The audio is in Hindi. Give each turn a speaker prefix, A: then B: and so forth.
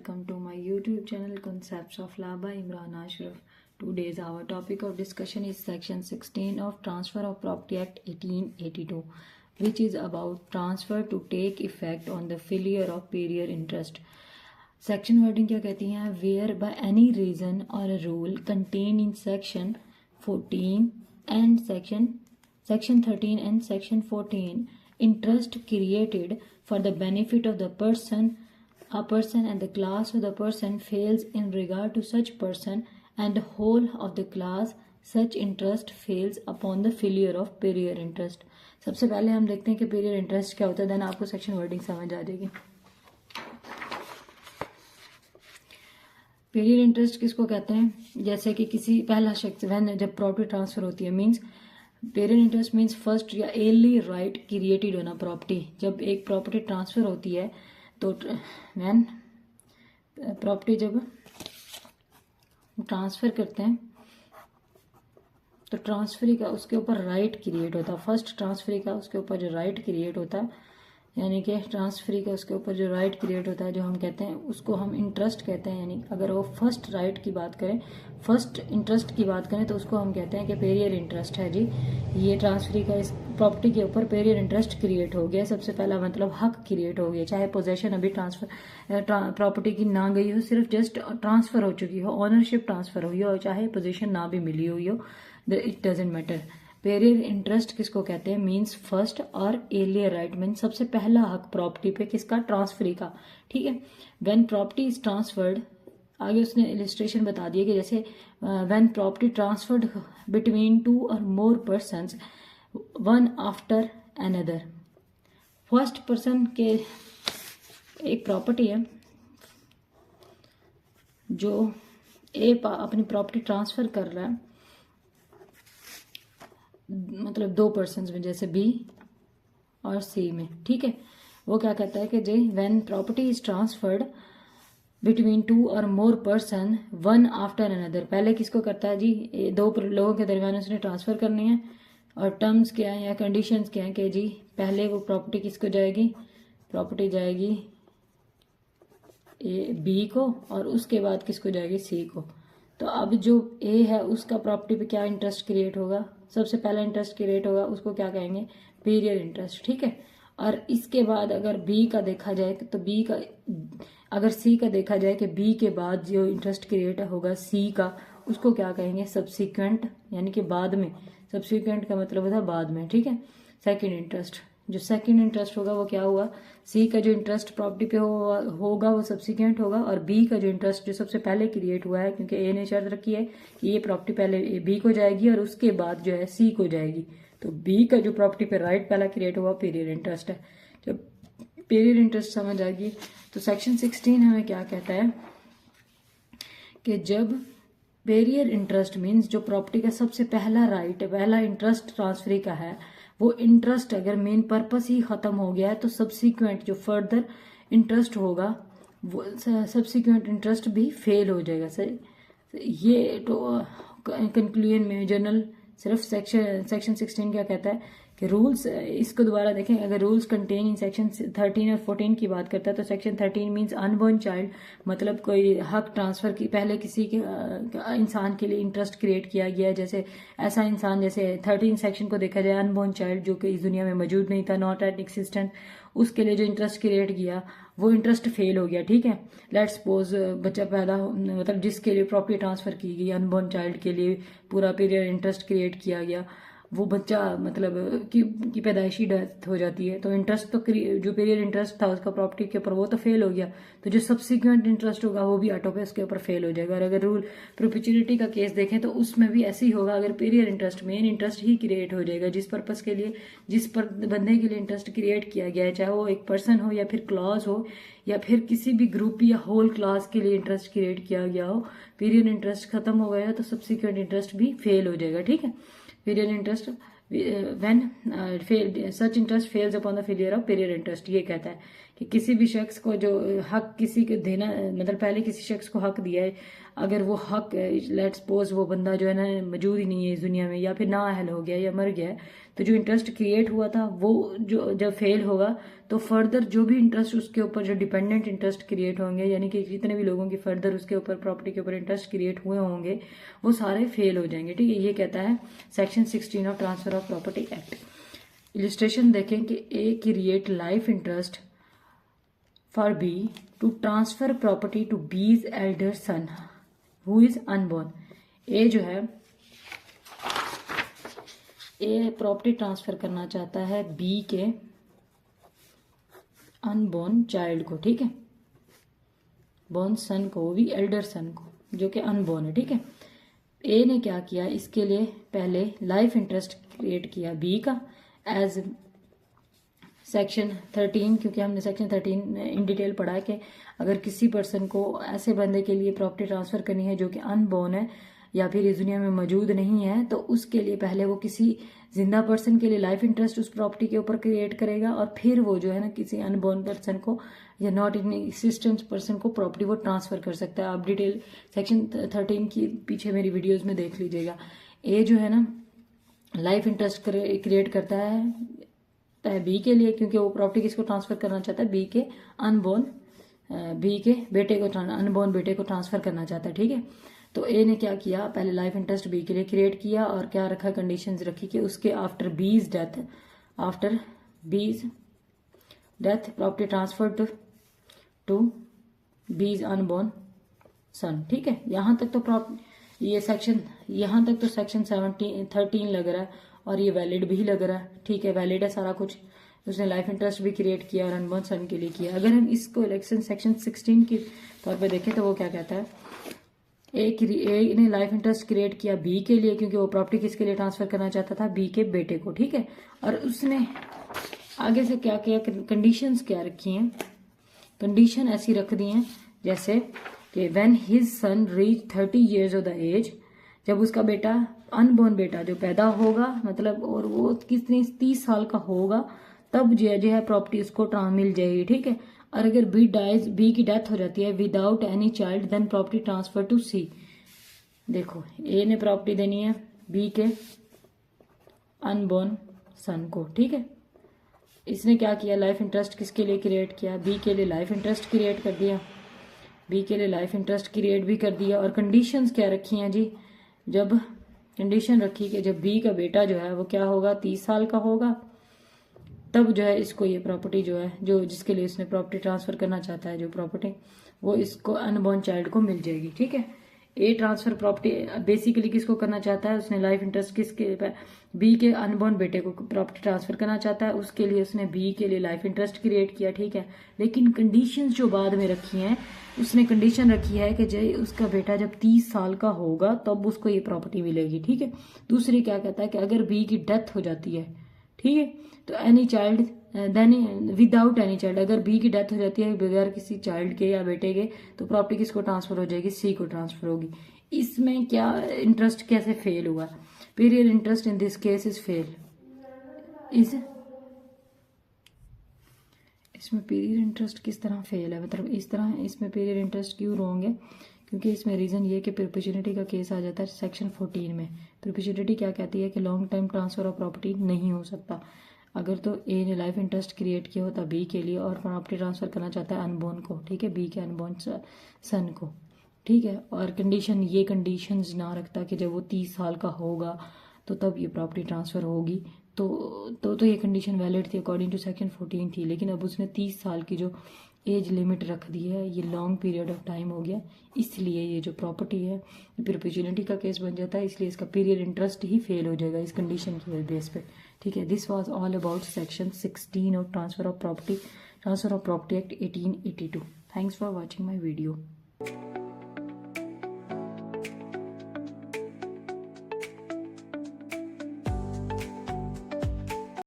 A: welcome to my YouTube channel Concepts of Law by Imran Ashraf. Today's our topic of discussion is section 16 of Transfer of Property Act 1882, which is about transfer to take effect on the failure of period interest. Section wording क्या कहती हैं? Where by any reason or a rule contained in section 14 and section 13 and section 14, interest created for the benefit of the person, a person and the class of the person fails in regard to such person and the whole of the class, such interest fails upon the failure of period interest. सबसे पहले हम देखते हैं कि period interest क्या होता है, देन आपको section wording समझ आ जाएगी. पीरियड इंटरेस्ट किसको कहते हैं? जैसे कि किसी पहला शख्स वैन जब प्रॉपर्टी ट्रांसफर होती है means period interest means first या एर्ली राइट क्रिएटेड होना प्रॉपर्टी. जब एक प्रॉपर्टी ट्रांसफर होती है तो वैन प्रॉपर्टी जब ट्रांसफर करते हैं तो ट्रांसफरी का उसके ऊपर राइट क्रिएट होता है. फर्स्ट ट्रांसफरी का उसके ऊपर जो राइट क्रिएट होता है यानी कि ट्रांसफरी का उसके ऊपर जो राइट क्रिएट होता है जो हम कहते हैं उसको हम इंटरेस्ट कहते हैं. यानी अगर वो फर्स्ट राइट की बात करें, फर्स्ट इंटरेस्ट की बात करें तो उसको हम कहते हैं कि पेरियर इंटरेस्ट है जी. ये ट्रांसफरी का इस प्रॉपर्टी के ऊपर पेरियर इंटरेस्ट क्रिएट हो गया. सबसे पहला मतलब हक क्रिएट हो गया, चाहे पोजेशन अभी ट्रांसफर प्रॉपर्टी की ना गई हो, सिर्फ जस्ट ट्रांसफर हो चुकी हो, ऑनरशिप ट्रांसफर हुई हो, चाहे पोजेशन ना भी मिली हुई हो, it doesn't matter. Periyar interest किसको कहते हैं? मींस फर्स्ट और एलियर राइट मीन सबसे पहला हक प्रॉपर्टी पे किसका? ट्रांसफरी का. ठीक है. व्हेन प्रॉपर्टी इज ट्रांसफर्ड, आगे उसने इलिस्ट्रेशन बता दिया कि जैसे when property transferred between two or more persons one after another. First person के एक प्रॉपर्टी है जो अपनी प्रॉपर्टी ट्रांसफर कर रहा है मतलब दो पर्सन्स में, जैसे बी और सी में. ठीक है. वो क्या कहता है कि जी when property is transferred between two or more person one after another. पहले किसको करता है जी? दो लोगों के दरमियान उसने ट्रांसफर करनी है और टर्म्स क्या है या कंडीशंस क्या है कि जी पहले वो प्रॉपर्टी किसको जाएगी? प्रॉपर्टी जाएगी ए बी को और उसके बाद किसको जाएगी? सी को. तो अब जो ए है उसका प्रॉपर्टी पे क्या इंटरेस्ट क्रिएट होगा? सबसे पहला इंटरेस्ट क्रिएट होगा, उसको क्या कहेंगे? Period interest. ठीक है. और इसके बाद अगर बी का देखा जाए तो बी का, अगर सी का देखा जाए कि बी के बाद जो इंटरेस्ट क्रिएट होगा सी का, उसको क्या कहेंगे? सब्सिक्वेंट. यानी कि बाद में. सब्सिक्वेंट का मतलब होता है बाद में. ठीक है. Second interest. जो सेकंड इंटरेस्ट होगा वो क्या हुआ? सी का जो इंटरेस्ट प्रॉपर्टी पे होगा वो सब्सिक्वेंट होगा और बी का जो इंटरेस्ट जो सबसे पहले क्रिएट हुआ है, क्योंकि ए ने शर्त रखी है कि ये प्रॉपर्टी पहले बी को जाएगी और उसके बाद जो है सी को जाएगी. तो बी का जो प्रॉपर्टी पे राइट पहला क्रिएट हुआ पीरियड इंटरेस्ट है. जब पीरियड इंटरेस्ट समझ आएगी तो सेक्शन 16 हमें क्या कहता है कि जब पीरियड इंटरेस्ट मीन्स जो प्रॉपर्टी का सबसे पहला राइट है, पहला इंटरेस्ट ट्रांसफरी का है, वो इंटरेस्ट अगर मेन पर्पस ही खत्म हो गया है तो सब्सिक्वेंट जो फर्दर इंटरेस्ट होगा वो सब्सिक्वेंट इंटरेस्ट भी फेल हो जाएगा. सर ये तो कंक्लूजन में जनरल सिर्फ सेक्शन 16 क्या कहता है कि रूल्स, इसको दोबारा देखें. अगर रूल्स कंटेन इन सेक्शन 13 और 14 की बात करता है तो सेक्शन 13 मीन्स अनबॉर्न चाइल्ड, मतलब कोई हक ट्रांसफर की पहले किसी के इंसान के लिए इंटरेस्ट क्रिएट किया गया है. जैसे ऐसा इंसान, जैसे 13 सेक्शन को देखा जाए अनबॉर्न चाइल्ड जो कि इस दुनिया में मौजूद नहीं था, नॉट एट एक्सिस्टेंट, उसके लिए जो इंटरेस्ट क्रिएट किया वो इंटरेस्ट फेल हो गया. ठीक है. लेट सपोज बच्चा पैदा मतलब जिसके लिए प्रॉपर्टी ट्रांसफर की गई अनबॉर्न चाइल्ड के लिए पूरा पीरियड इंटरेस्ट क्रिएट किया गया, वो बच्चा मतलब की पैदाइशी डेथ हो जाती है तो इंटरेस्ट तो जो पीरियड इंटरेस्ट था उसका प्रॉपर्टी के ऊपर वो तो फेल हो गया. तो जो सब्सिक्वेंट इंटरेस्ट होगा वो भी ऑटो पे उसके ऊपर फेल हो जाएगा. और अगर रूल प्रोपिचुरिटी का केस देखें तो उसमें भी ऐसे ही होगा. अगर पीरियड इंटरेस्ट मेन इंटरेस्ट ही क्रिएट हो जाएगा जिस पर्पस के लिए, जिस पर बंदे के लिए इंटरेस्ट क्रिएट किया गया है, चाहे वो एक पर्सन हो या फिर क्लॉज हो या फिर किसी भी ग्रुप या होल क्लास के लिए इंटरेस्ट क्रिएट किया गया हो, पीरियड इंटरेस्ट खत्म हो गया तो सब्सिक्वेंट इंटरेस्ट भी फेल हो जाएगा. ठीक है. Period interest when such interest fails upon the failure of period interest, ये कहता है. कि किसी भी शख्स को जो हक किसी को देना, मतलब पहले किसी शख्स को हक दिया है, अगर वो हक लेट्स सपोज वो बंदा जो है ना मौजूद ही नहीं है इस दुनिया में, या फिर ना अहल हो गया या मर गया है, तो जो इंटरेस्ट क्रिएट हुआ था वो जो जब फेल होगा तो फर्दर जो भी इंटरेस्ट उसके ऊपर जो डिपेंडेंट इंटरेस्ट क्रिएट होंगे, यानी कि जितने भी लोगों की फर्दर उसके ऊपर प्रॉपर्टी के ऊपर इंटरेस्ट क्रिएट हुए होंगे वो सारे फेल हो जाएंगे। ठीक है, ये कहता है section 16 of transfer of property act. Illustration देखें कि A create life interest for B to transfer property to B's elder son who is unborn. A जो है ए प्रॉपर्टी ट्रांसफर करना चाहता है बी के अनबॉर्न चाइल्ड को। ठीक है, बॉर्न सन को, वो भी एल्डर सन को जो कि अनबॉर्न है। ठीक है, ए ने क्या किया, इसके लिए पहले लाइफ इंटरेस्ट क्रिएट किया बी का एज सेक्शन 13, क्योंकि हमने सेक्शन 13 इन डिटेल पढ़ा है कि अगर किसी पर्सन को ऐसे बंदे के लिए प्रॉपर्टी ट्रांसफर करनी है जो कि अनबॉर्न है या फिर इस दुनिया में मौजूद नहीं है, तो उसके लिए पहले वो किसी जिंदा पर्सन के लिए लाइफ इंटरेस्ट उस प्रॉपर्टी के ऊपर क्रिएट करेगा और फिर वो जो है ना किसी अनबॉर्न पर्सन को या नॉट इन एग्जिस्टेंस पर्सन को प्रॉपर्टी वो ट्रांसफर कर सकता है। आप डिटेल सेक्शन 13 की पीछे मेरी वीडियोज में देख लीजिएगा। ए जो है ना लाइफ इंटरेस्ट क्रिएट करता है बी के लिए, क्योंकि वो प्रॉपर्टी किसको ट्रांसफर करना चाहता है, बी के अनबॉर्न बी के बेटे को, अनबॉर्न बेटे को ट्रांसफर करना चाहता है। ठीक है, तो ए ने क्या किया, पहले लाइफ इंटरेस्ट बी के लिए क्रिएट किया और क्या रखा, कंडीशंस रखी कि उसके आफ्टर बीज डेथ प्रॉपर्टी ट्रांसफर टू बीज अनबॉर्न सन। ठीक है, यहाँ तक तो ये सेक्शन, यहाँ तक तो सेक्शन 13 लग रहा है और ये वैलिड भी लग रहा है। ठीक है, वैलिड है सारा कुछ, उसने लाइफ इंटरेस्ट भी क्रिएट किया और अनबॉर्न सन के लिए किया। अगर हम इसको इलेक्शन सेक्शन 16 के तौर पे देखें तो वो क्या कहता है, ए ने लाइफ इंटरेस्ट क्रिएट किया बी के लिए, क्योंकि वो प्रॉपर्टी किसके लिए ट्रांसफर करना चाहता था, बी के बेटे को। ठीक है, और उसने आगे से क्या किया, कंडीशंस क्या रखी हैं, कंडीशन ऐसी रख दी हैं जैसे कि when his son reach 30 years of the age, जब उसका बेटा अनबॉर्न बेटा जो पैदा होगा, मतलब और वो कितनी 30 साल का होगा, तब जो है प्रॉपर्टी उसको मिल जाएगी। ठीक है, और अगर बी डाइज, बी की डेथ हो जाती है without any child, then property transfer to C. देखो, ए ने प्रॉपर्टी देनी है बी के अनबॉर्न सन को। ठीक है, इसने क्या किया, लाइफ इंटरेस्ट किसके लिए क्रिएट किया, बी के लिए लाइफ इंटरेस्ट क्रिएट कर दिया, बी के लिए लाइफ इंटरेस्ट क्रिएट भी कर दिया। और कंडीशंस क्या रखी हैं जी, जब कंडीशन रखी कि जब बी का बेटा जो है वो क्या होगा, 30 साल का होगा, तब जो है इसको ये प्रॉपर्टी जो है, जो जिसके लिए उसने प्रॉपर्टी ट्रांसफर करना चाहता है जो प्रॉपर्टी, वो इसको अनबॉर्न चाइल्ड को मिल जाएगी। ठीक है, ए ट्रांसफर प्रॉपर्टी बेसिकली किसको करना चाहता है, उसने लाइफ इंटरेस्ट किसके, बी के अनबॉर्न बेटे को प्रॉपर्टी ट्रांसफर करना चाहता है, उसके लिए उसने बी के लिए लाइफ इंटरेस्ट क्रिएट किया। ठीक है, लेकिन कंडीशंस जो बाद में रखी हैं, उसने कंडीशन रखी है कि जब उसका बेटा जब 30 साल का होगा तब उसको ये प्रॉपर्टी मिलेगी। ठीक है, दूसरी क्या कहता है कि अगर बी की डेथ हो जाती है, ठीक है, तो any child then without any child, अगर बी की डेथ हो जाती है बगैर किसी चाइल्ड के या बेटे के, तो प्रॉपर्टी किसको ट्रांसफर हो जाएगी, सी को ट्रांसफर होगी। इसमें क्या इंटरेस्ट कैसे फेल हुआ, period interest in this case is fail, इसमें पीरियड इंटरेस्ट किस तरह फेल है, मतलब इस तरह इसमें पीरियड इंटरेस्ट क्यों रॉन्ग है, क्योंकि इसमें रीज़न ये कि परपेचुइटी का केस आ जाता है सेक्शन 14 में। परपेचुइटी क्या कहती है कि long time transfer of property नहीं हो सकता। अगर तो ए ने लाइफ इंटरेस्ट क्रिएट किया होता बी के लिए और प्रॉपर्टी ट्रांसफर करना चाहता है अनबॉर्न को, ठीक है, बी के अनबॉर्न सन को, ठीक है, और कंडीशन ये कंडीशंस ना रखता कि जब वो 30 साल का होगा तो तब ये प्रॉपर्टी ट्रांसफ़र होगी, तो ये कंडीशन वैलिड थी अकॉर्डिंग टू सेक्शन 14 थी। लेकिन अब उसने 30 साल की जो एज लिमिट रख दी है, ये लॉन्ग पीरियड ऑफ टाइम हो गया, इसलिए ये जो प्रॉपर्टी है परपेचुइटी का केस बन जाता है, इसलिए इसका पीरियड इंटरेस्ट ही फेल हो जाएगा इस कंडीशन की बेस पे। ठीक है, this was all about section 16 of transfer of property act 1882। Thanks for watching my video.